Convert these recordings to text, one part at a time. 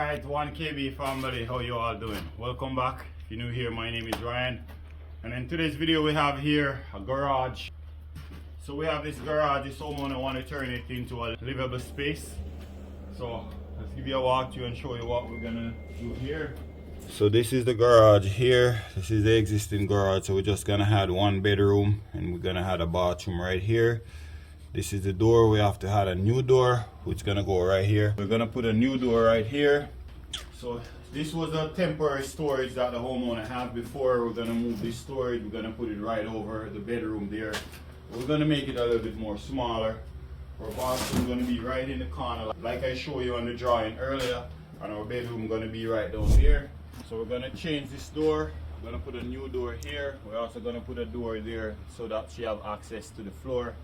Alright, 1KB family, how you all doing? Welcome back. If you're new here, my name is Ryan. And in today's video we have here a garage. So we have this garage, this homeowner want to turn it into a livable space. So let's give you a walkthrough and show you what we're gonna do here. So this is the garage here. This is the existing garage. So we're just gonna add one bedroom and we're gonna add a bathroom right here. This is the door. We have to add a new door, which is gonna go right here. We're gonna put a new door right here. So this was a temporary storage that the homeowner had before. We're gonna move this storage. We're gonna put it right over the bedroom there. We're gonna make it a little bit more smaller. Our bathroom is gonna be right in the corner, like I showed you on the drawing earlier. And our bedroom is gonna be right down here. So we're gonna change this door. We're gonna put a new door here. We're also gonna put a door there so that she have access to the floor.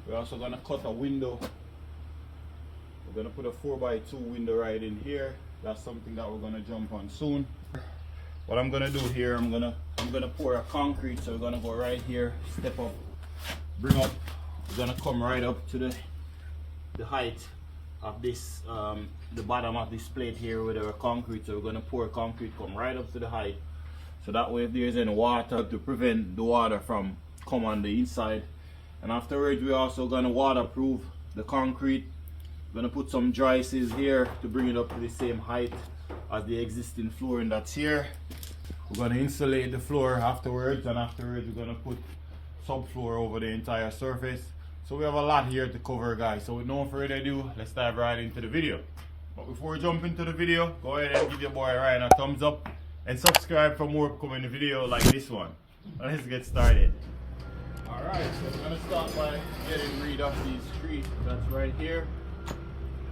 We're also gonna cut a window. We're gonna put a 4x2 window right in here. That's something that we're gonna jump on soon. What I'm gonna do here, I'm gonna pour a concrete. So we're gonna go right here, step up, bring up. We're gonna come right up to the height of this, the bottom of this plate here with our concrete. So we're gonna pour concrete, come right up to the height. So that way if there's any water, to prevent the water from come on the inside. And afterwards we're also going to waterproof the concrete. We're going to put some dry sills here to bring it up to the same height as the existing flooring that's here. We're going to insulate the floor afterwards, and afterwards we're going to put subfloor over the entire surface. So we have a lot here to cover, guys. So with no further ado, let's dive right into the video. But before we jump into the video, go ahead and give your boy Ryan a thumbs up and subscribe for more upcoming videos like this one. Let's get started. Alright, so I'm going to start by getting rid of these trees that's right here.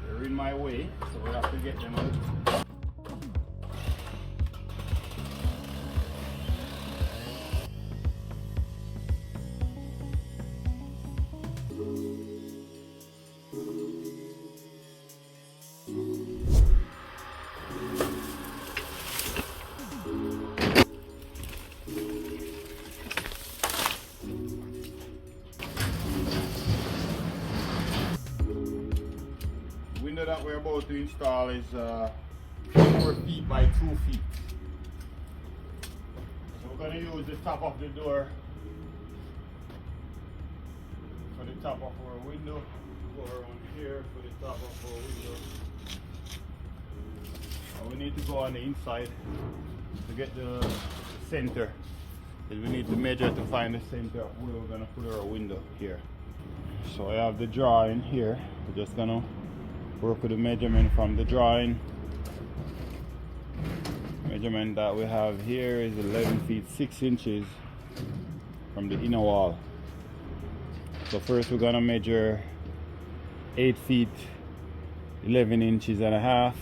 They're in my way, so we have to get them out. The window that we're about to install is 4 feet by 2 feet. So we're going to use the top of the door for the top of our window. Go around here for the top of our window. And we need to go on the inside to get the center. And we need to measure to find the center of where we're going to put our window here. So I have the drawing here. We're just going to work with the measurement from the drawing. Measurement that we have here is 11 feet 6 inches from the inner wall. So first we're gonna measure 8 feet 11 inches and a half.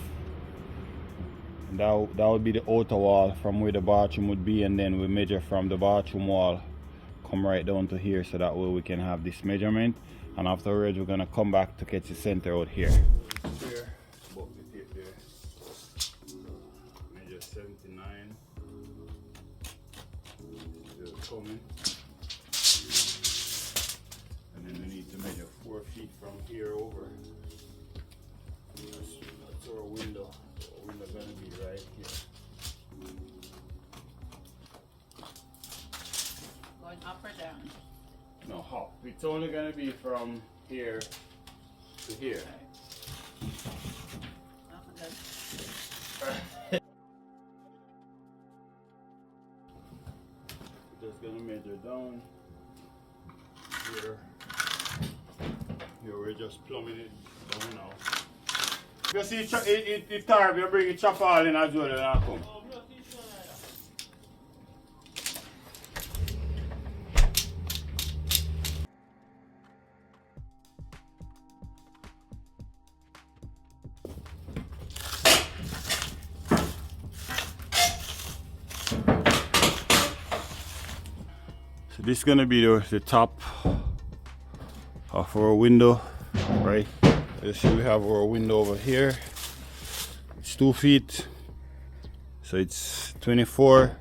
And that would be the outer wall from where the bathroom would be, and then we measure from the bathroom wall, come right down to here, so that way we can have this measurement. And afterwards we're gonna come back to catch the center out here. Here, about the tape there. Measure 79. Just coming. And then we need to measure 4 feet from here over. That's our window. Our window's gonna be right here. Going up or down? No, hop. It's only gonna be from here to here. Just gonna measure down here. Here we're just plumbing it down now. You see it tarp, you bring it chop all in as well and I come. So this is gonna be the top of our window, right? You see we have our window over here. It's 2 feet, so it's 24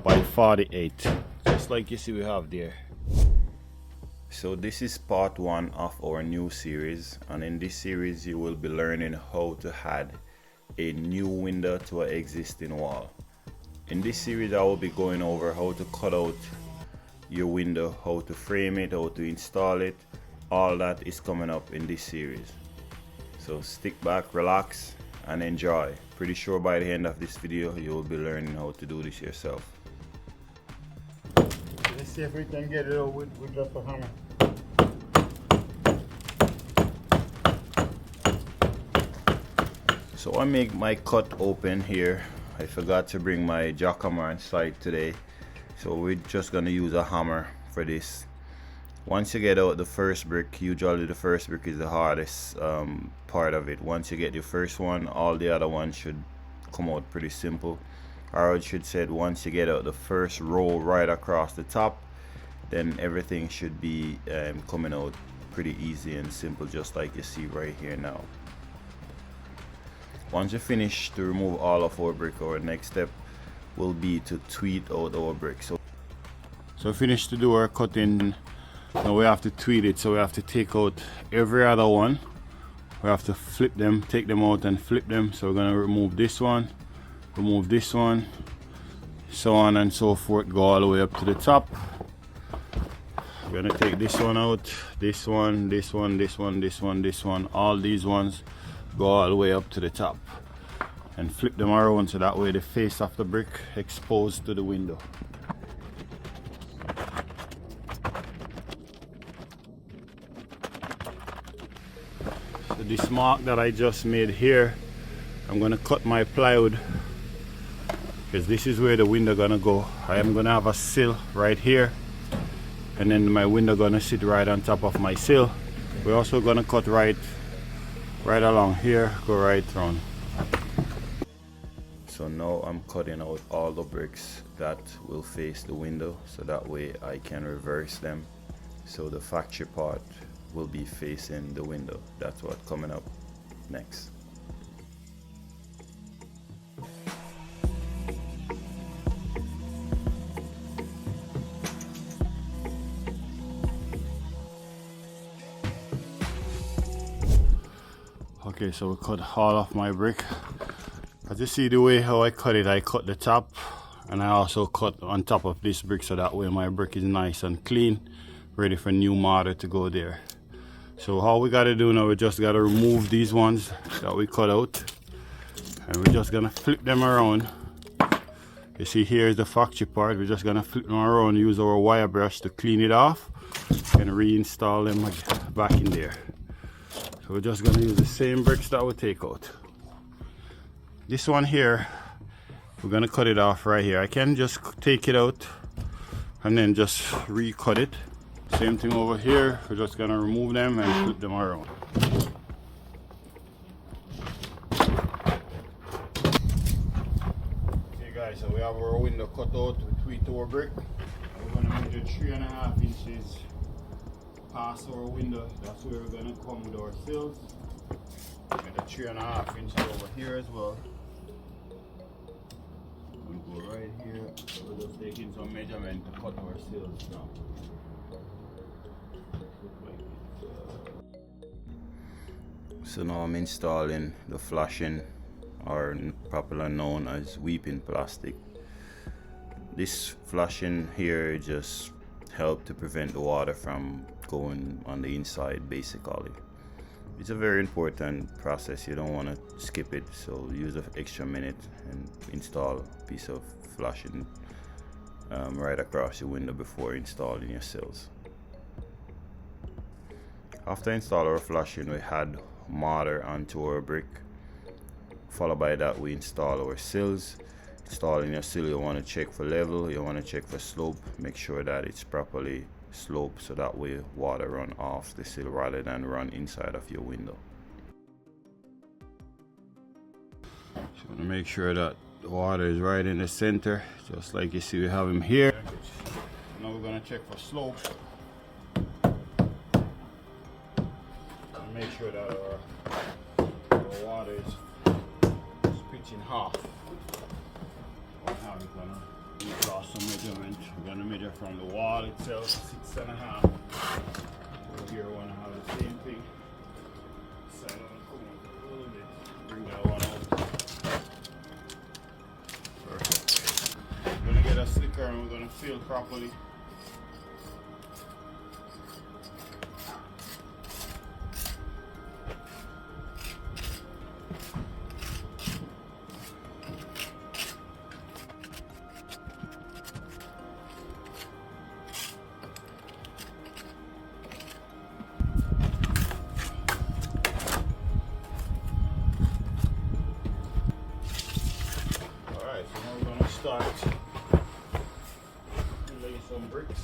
by 48, just like you see we have there. So this is part 1 of our new series, and in this series you will be learning how to add a new window to an existing wall. In this series I will be going over how to cut out your window, how to frame it, how to install it. All that is coming up in this series. So stick back, relax and enjoy. Pretty sure by the end of this video you will be learning how to do this yourself. Let's see if we can get it out with just a hammer. So I make my cut open here. I forgot to bring my jackhammer on site today, so we're just gonna use a hammer for this. Once you get out the first brick, usually the first brick is the hardest part of it. Once you get the first one, all the other ones should come out pretty simple. Or I should say, once you get out the first row right across the top, then everything should be coming out pretty easy and simple, just like you see right here now. Once you finish to remove all of our brick, our next step will be to tweet out our brick. So finished to do our cutting. Now we have to tweet it, so we have to take out every other one. We have to flip them, take them out and flip them. So we're gonna remove this one, so on and so forth, go all the way up to the top. We're gonna take this one out, this one, this one, this one, this one, this one, all these ones go all the way up to the top and flip them around, so that way the face of the brick exposed to the window. So this mark that I just made here, I'm gonna cut my plywood because this is where the window gonna go. I am gonna have a sill right here, and then my window gonna sit right on top of my sill. We're also gonna cut right along here, go right around. So now I'm cutting out all the bricks that will face the window, so that way I can reverse them, so the factory part will be facing the window. That's what's coming up next. Okay, so we cut all of my brick. As you see the way how I cut it, I cut the top and I also cut on top of this brick, so that way my brick is nice and clean, ready for new mortar to go there. So all we gotta do now, we just gotta remove these ones that we cut out, and we're just gonna flip them around. You see here is the factory part. We're just gonna flip them around, use our wire brush to clean it off and reinstall them back in there. So we're just gonna use the same bricks that we take out. This one here, we're gonna cut it off right here. I can just take it out and then just recut it. Same thing over here. We're just gonna remove them and flip them around. Okay guys, so we have our window cut out with tweet our brick. We're gonna measure 3.5 inches past our window. That's where we're gonna come with our sills. And the 3.5 inches over here as well. We'll go right here. So we're just taking some measurement to cut our sills now. So now I'm installing the flashing, or popularly known as weeping plastic. This flashing here just helps to prevent the water from going on the inside basically. It's a very important process, you don't want to skip it, so use an extra minute and install a piece of flashing right across your window before installing your sills. After installing our flashing, we had mortar onto our brick. Followed by that, we install our sills. Installing your sill, you want to check for level, you want to check for slope. Make sure that it's properly sloped, so that way water run off the sill rather than run inside of your window. So you want to make sure that the water is right in the center, just like you see we have him here. Now we're going to check for slope. Make sure that our water is pitching half. Now we're gonna draw some measurement. We're gonna measure from the wall itself, 6.5. Over here, we wanna have the same thing. Side on the corner a little bit. Bring that one out. fill properly. Alright, so now we're going to start lay some bricks.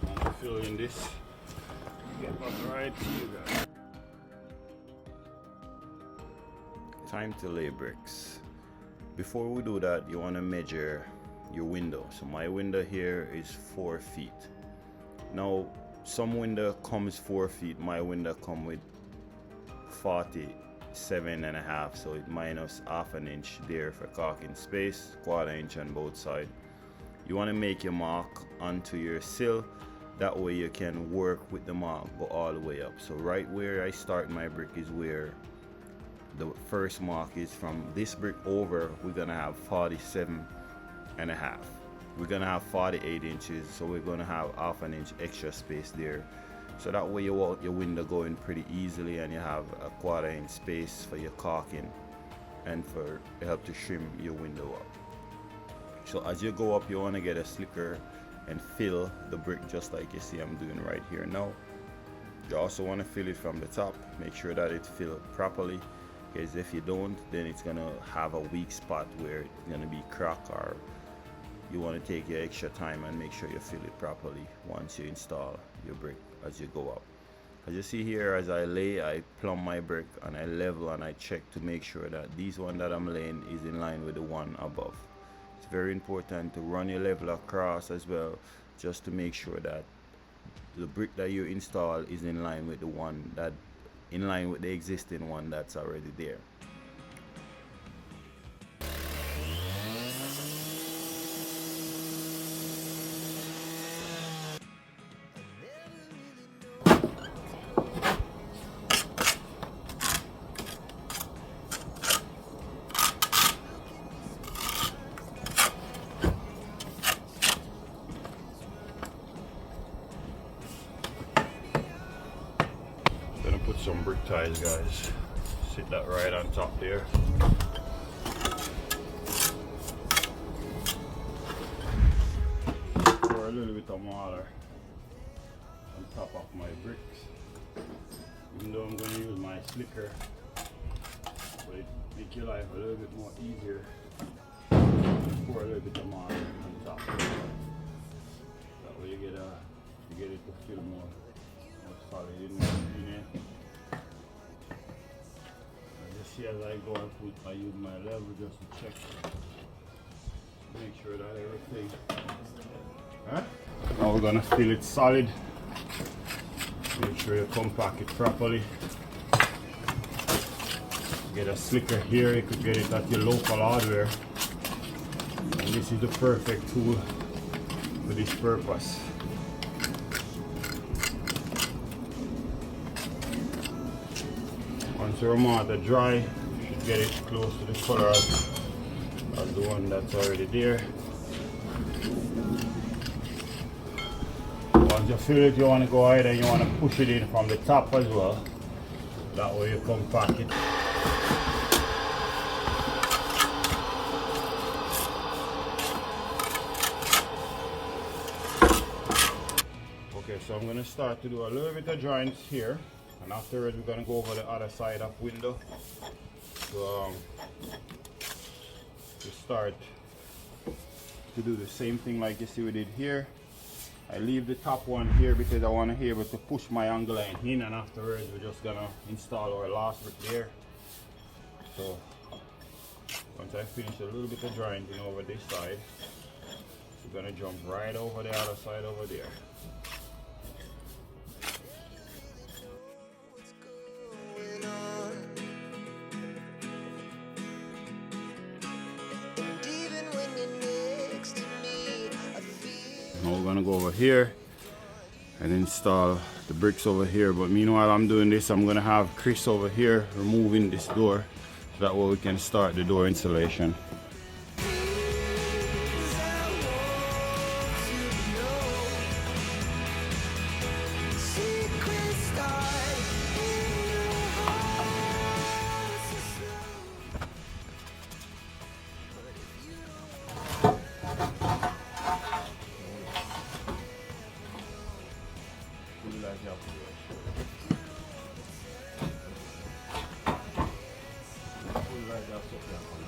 I'm filling this. Get back right to you guys. Time to lay bricks. Before we do that, you want to measure your window. So my window here is 4 feet. Now some window comes 4 feet. My window come with 47.5, so it minus half an inch there for caulking space, 1/4 inch on both sides. You want to make your mark onto your sill, that way you can work with the mark, go all the way up. So right where I start my brick is where the first mark is. From this brick over, we're gonna have 47.5. We're gonna have 48 inches, so we're gonna have half an inch extra space there. So that way you want your window going pretty easily, and you have a 1/4 inch space for your caulking and for help to trim your window up. So as you go up, you want to get a slicker and fill the brick just like you see I'm doing right here now. You also want to fill it from the top. Make sure that it's filled properly, because if you don't, then it's gonna have a weak spot where it's gonna be cracked, or you want to take your extra time and make sure you fill it properly once you install your brick as you go up. As you see here, as I lay, I plumb my brick and I level and I check to make sure that this one that I'm laying is in line with the one above. It's very important to run your level across as well, just to make sure that the brick that you install is in line with the one that, in line with the existing one that's already there. Gonna put some brick ties, guys. Sit that right on top there. Pour a little bit of water on top of my bricks. Even though I'm gonna use my slicker, but it make your life a little bit more easier. Pour a little bit of water on top. That way you get it to fill more solid in it. Just see as I go and I use my level just to check, make sure that everything. Right? Now we're gonna fill it solid. Make sure you compact it properly. Get a slicker here. You could get it at your local hardware. And this is the perfect tool for this purpose. Once your mortar dry, you should get it close to the color as the one that's already there. Once you fill it, you want to go ahead and you want to push it in from the top as well. That way you compact it. Okay, so I'm going to start to do a little bit of joints here. And afterwards, we're gonna go over the other side of window to start to do the same thing like you see we did here. I leave the top one here because I want to be able to push my angle line in, and afterwards we're just gonna install our last brick there. So once I finish a little bit of jointing over this side, we're gonna jump right over the other side over there. Now we're gonna go over here and install the bricks over here. But meanwhile I'm doing this, I'm gonna have Chris over here removing this door. That way we can start the door installation.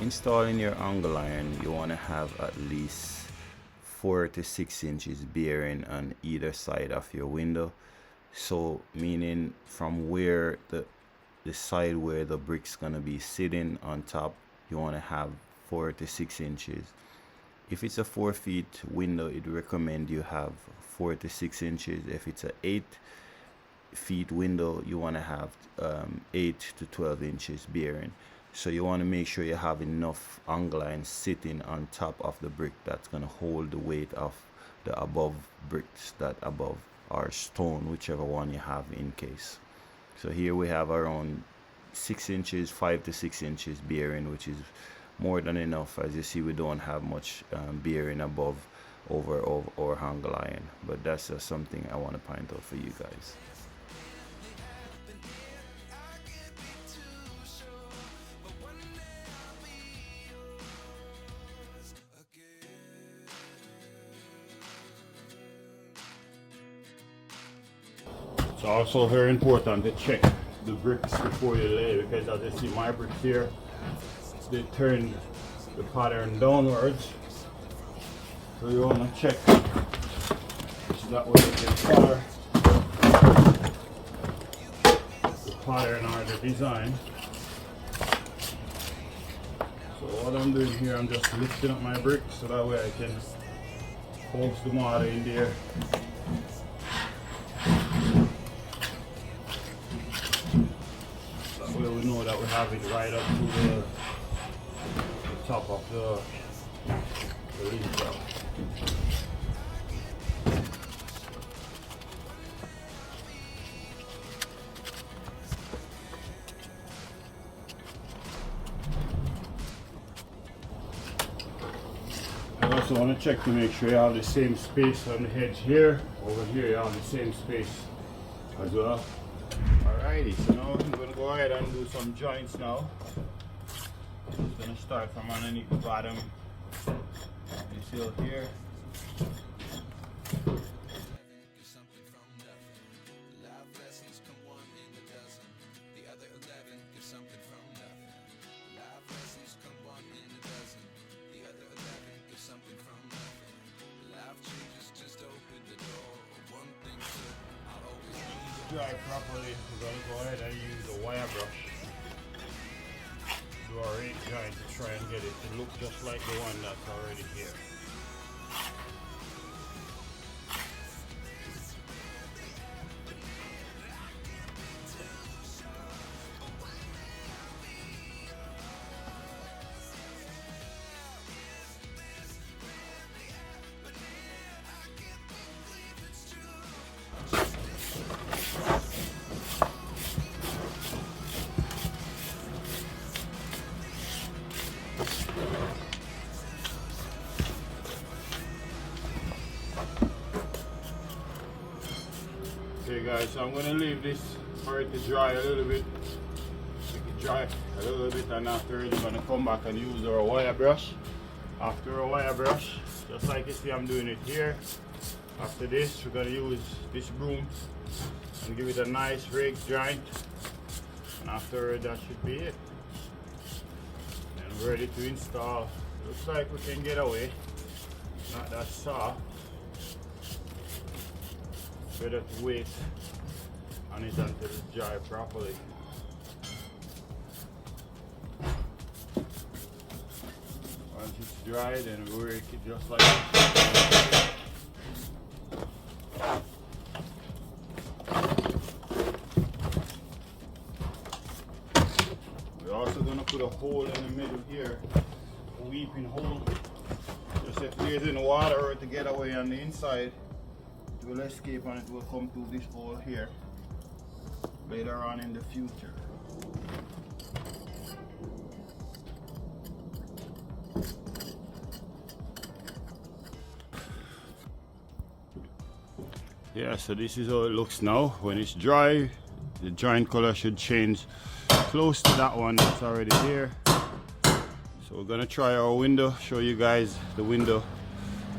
Installing your angle iron, you want to have at least 4 to 6 inches bearing on either side of your window. So meaning from where the side where the brick's gonna be sitting on top, you want to have 4 to 6 inches. If it's a 4 feet window, it recommend you have 4 to 6 inches. If it's a 8 feet window, you want to have 8 to 12 inches bearing. So you want to make sure you have enough angle iron sitting on top of the brick that's going to hold the weight of the above bricks that above, or stone, whichever one you have in case. So here we have around 6 inches, 5 to 6 inches bearing, which is more than enough. As you see, we don't have much bearing above over angle iron, but that's just something I want to point out for you guys. It's also very important to check the bricks before you lay, because as you see my bricks here, they turn the pattern downwards. So you want to check so that way you can color the pattern or the design. So what I'm doing here, I'm just lifting up my bricks so that way I can pulse the mortar in there. That way we know that we have it right up to the top of the lintel. I also want to check to make sure you have the same space on the edge here. Over here you have the same space as well. Alrighty, so now I'm going to go ahead and do some joints now. I'm just going to start from underneath the bottom. You see out here. Dry properly, we're going to go ahead and use a wire brush to our 8 joint to try and get it to look just like the one that's already here. Okay guys, so I'm going to leave this for it to dry a little bit. Make it dry a little bit, and after we're going to come back and use our wire brush. After a wire brush, just like you see I'm doing it here. After this, we're going to use this broom and give it a nice rake joint. And after that should be it. And we're ready to install. Looks like we can get away. Not that soft. Better to wait on it until it's dry properly. Once it's dry, then we rake it just like that. We're also going to put a hole in the middle here, a weeping hole. Just if there's any water to get away on the inside, it will escape and it will come through this hole here later on in the future. Yeah, so this is how it looks now. When it's dry, the joint color should change close to that one that's already there. So we're gonna try our window, show you guys the window.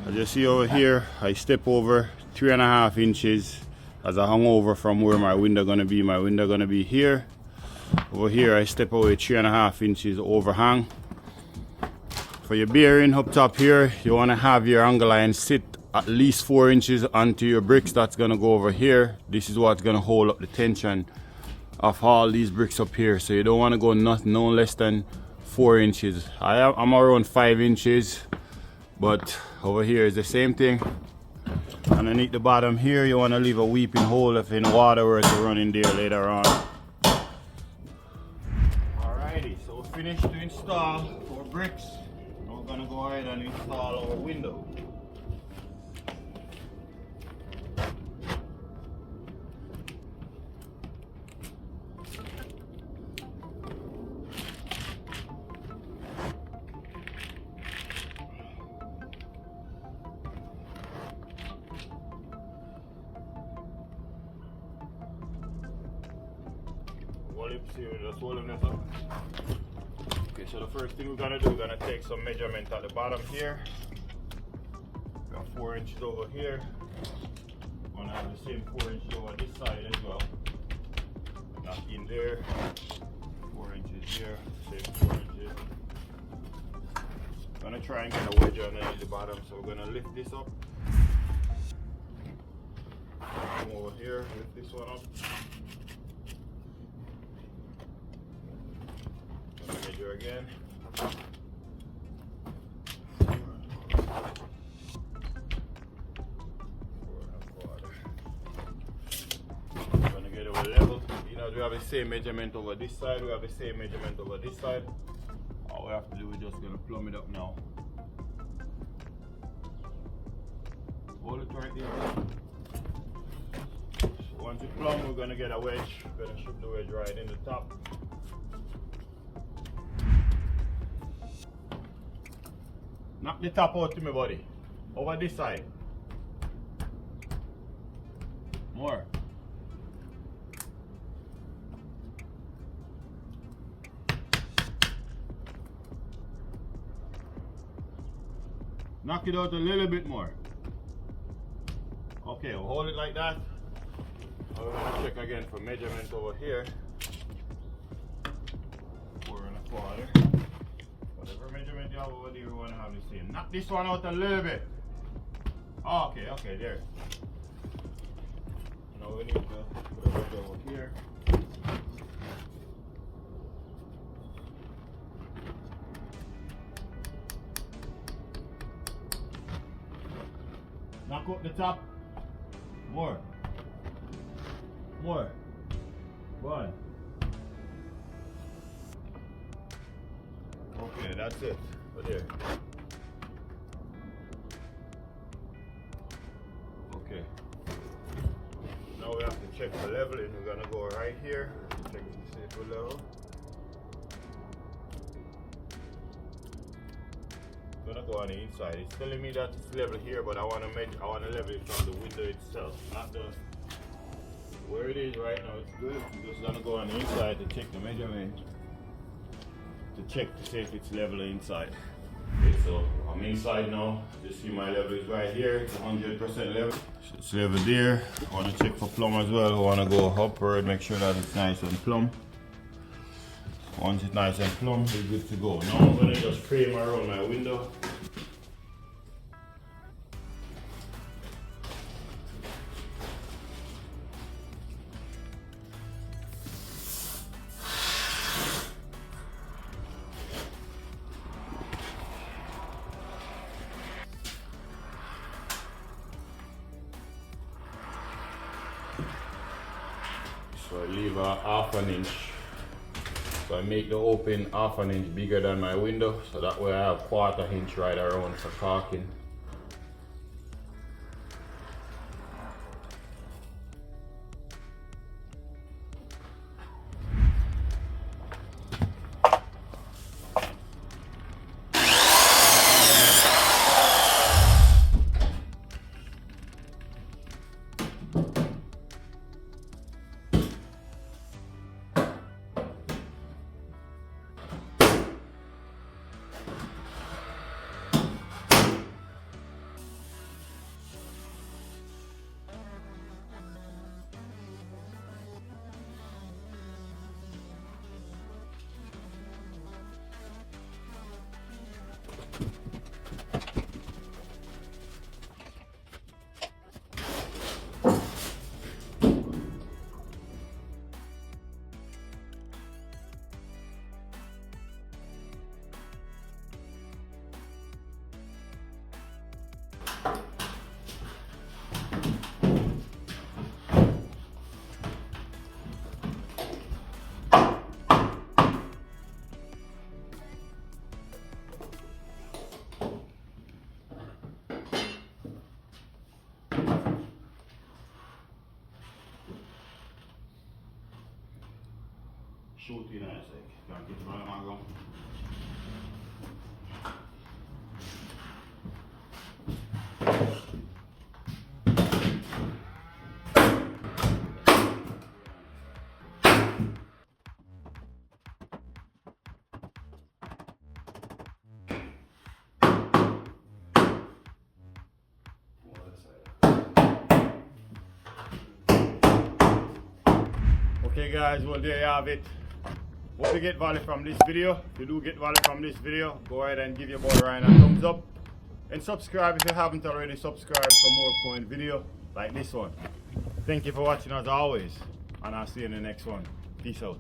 As you see over here, I step over 3.5 inches as I hung over from where my window gonna be. My window gonna be here. Over here, I step away 3.5 inches overhang. For your bearing up top here, you wanna have your angle line sit at least 4 inches onto your bricks. That's gonna go over here. This is what's gonna hold up the tension of all these bricks up here. So you don't wanna go no less than 4 inches. I'm around 5 inches, but over here is the same thing. Underneath the bottom here, you wanna leave a weeping hole if any water were to run in there later on. Alrighty, so we're finished to install our bricks. Now we're gonna go ahead and install our window. Just holding this up. Okay, so the first thing we're gonna do, we're gonna take some measurement at the bottom here. We got 4 inches over here. We're gonna have the same 4 inches over this side as well. Not in there. 4 inches here, same 4 inches. Gonna try and get a wedge underneath the bottom, so we're gonna lift this up. Come over here, lift this one up. Measure again. I'm gonna get it level. You know, we have the same measurement over this side, we have the same measurement over this side. All we have to do is just gonna plumb it up now. Hold it right there. So once you plumb, we're gonna get a wedge. We're gonna shoot the wedge right in the top. Knock the top out to me, buddy. Over this side. More. Knock it out a little bit more. Okay, we'll hold it like that. We're gonna check again for measurement over here. 4 1/4. Whatever measurement you have over there, we want to have the same. Knock this one out a little bit. Oh, okay, there. Now we need to put a wedge over here. Knock up the top. More. One. Okay, that's it. Right there. Okay. Now we have to check the leveling. We're gonna go right here. Check to see if we level. I'm gonna go on the inside. It's telling me that it's level here, but I wanna level it from the window itself, not the where it is right now. It's good. I'm just gonna go on the inside to check the measurement. To check to see if it's level inside. Okay, so I'm inside now. You see my level is right here. It's 100% level. So it's level there. I want to check for plumb as well. I want to go upward, make sure that it's nice and plumb. Once it's nice and plumb, it's good to go. Now I'm going to just frame around my window. So I leave a 1/2 inch. So I make the open 1/2 inch bigger than my window, so that way I have 1/4 inch right around for caulking. shoot in a sec. Can't get my mango. Okay guys, well there you have it. Hope you get value from this video. If you do get value from this video, go ahead and give your boy Ryan a thumbs up. And subscribe if you haven't already. Subscribe for more point video like this one. Thank you for watching as always. And I'll see you in the next one. Peace out.